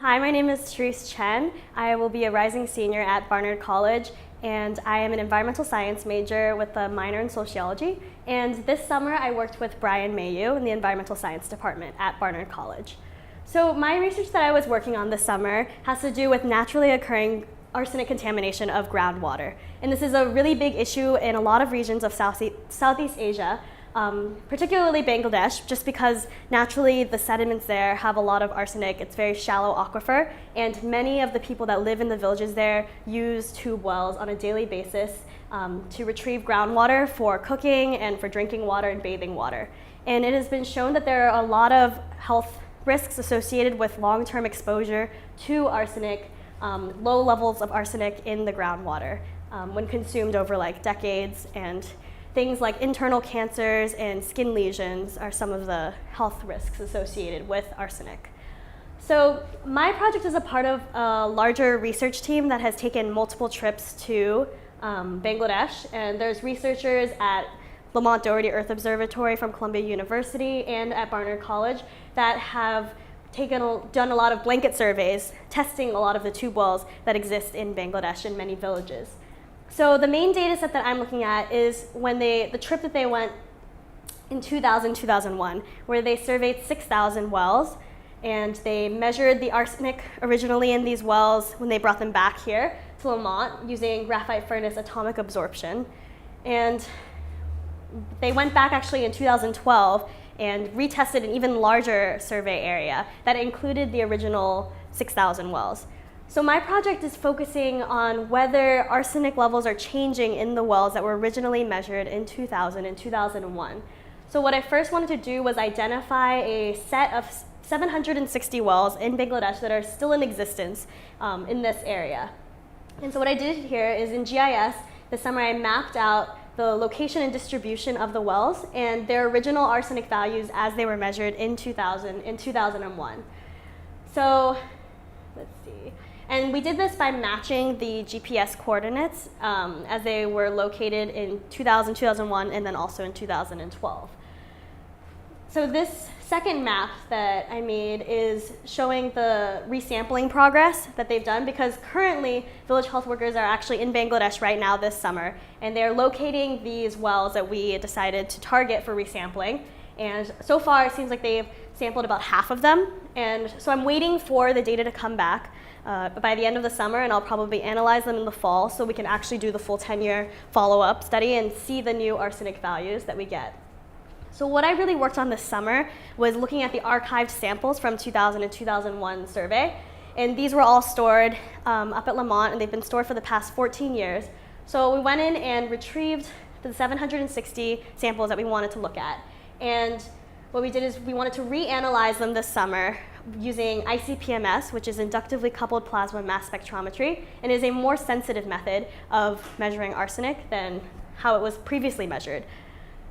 Hi, my name is Therese Chen. I will be a rising senior at Barnard College, and I am an environmental science major with a minor in sociology. And this summer, I worked with Brian Mayu in the environmental science department at Barnard College. So my research that I was working on this summer has to do with naturally occurring arsenic contamination of groundwater. And this is a really big issue in a lot of regions of Southeast Asia, particularly Bangladesh, just because naturally the sediments there have a lot of arsenic. It's very shallow aquifer, and many of the people that live in the villages there use tube wells on a daily basis to retrieve groundwater for cooking and for drinking water and bathing water. And it has been shown that there are a lot of health risks associated with long-term exposure to arsenic, low levels of arsenic in the groundwater when consumed over like decades, and things like internal cancers and skin lesions are some of the health risks associated with arsenic. So my project is a part of a larger research team that has taken multiple trips to Bangladesh, and there's researchers at Lamont Doherty Earth Observatory from Columbia University and at Barnard College that have done a lot of blanket surveys testing a lot of the tube wells that exist in Bangladesh in many villages. So the main data set that I'm looking at is the trip that they went in 2000-2001, where they surveyed 6,000 wells, and they measured the arsenic originally in these wells when they brought them back here to Lamont using graphite furnace atomic absorption. And they went back actually in 2012 and retested an even larger survey area that included the original 6,000 wells. So my project is focusing on whether arsenic levels are changing in the wells that were originally measured in 2000 and 2001. So what I first wanted to do was identify a set of 760 wells in Bangladesh that are still in existence in this area. And so what I did here is in GIS, this summer I mapped out the location and distribution of the wells and their original arsenic values as they were measured in 2000 and 2001. So let's see. And we did this by matching the GPS coordinates as they were located in 2000, 2001, and then also in 2012. So this second map that I made is showing the resampling progress that they've done, because currently village health workers are actually in Bangladesh right now this summer, and they're locating these wells that we decided to target for resampling. And so far it seems like they've sampled about half of them, and so I'm waiting for the data to come back by the end of the summer, and I'll probably analyze them in the fall so we can actually do the full 10-year follow-up study and see the new arsenic values that we get. So what I really worked on this summer was looking at the archived samples from 2000 and 2001 survey, and these were all stored up at Lamont, and they've been stored for the past 14 years. So we went in and retrieved the 760 samples that we wanted to look at, and what we did is we wanted to reanalyze them this summer using ICP-MS, which is inductively coupled plasma mass spectrometry, and is a more sensitive method of measuring arsenic than how it was previously measured.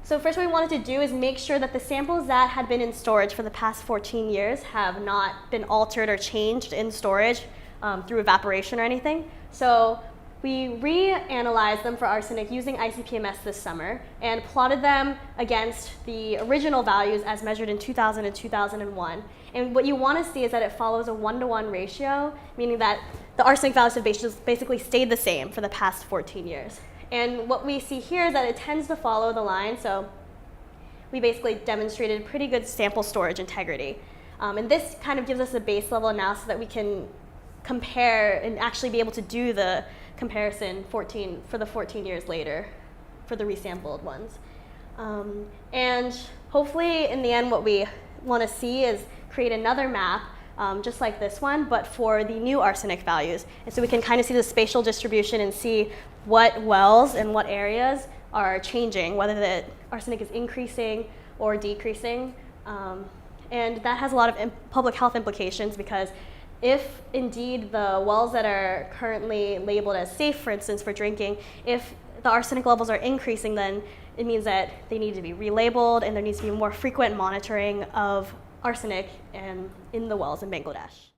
So first what we wanted to do is make sure that the samples that had been in storage for the past 14 years have not been altered or changed in storage through evaporation or anything. So we reanalyzed them for arsenic using ICP-MS this summer and plotted them against the original values as measured in 2000 and 2001. And what you want to see is that it follows a 1-to-1 ratio, meaning that the arsenic values have basically stayed the same for the past 14 years. And what we see here is that it tends to follow the line, so we basically demonstrated pretty good sample storage integrity. And this kind of gives us a base level analysis that we can compare and actually be able to do the comparison for the 14 years later for the resampled ones. And hopefully in the end what we want to see is create another map just like this one, but for the new arsenic values. And so we can kind of see the spatial distribution and see what wells and what areas are changing, whether the arsenic is increasing or decreasing. And that has a lot of public health implications, because if indeed the wells that are currently labeled as safe, for instance, for drinking, if the arsenic levels are increasing, then it means that they need to be relabeled, and there needs to be more frequent monitoring of arsenic in the wells in Bangladesh.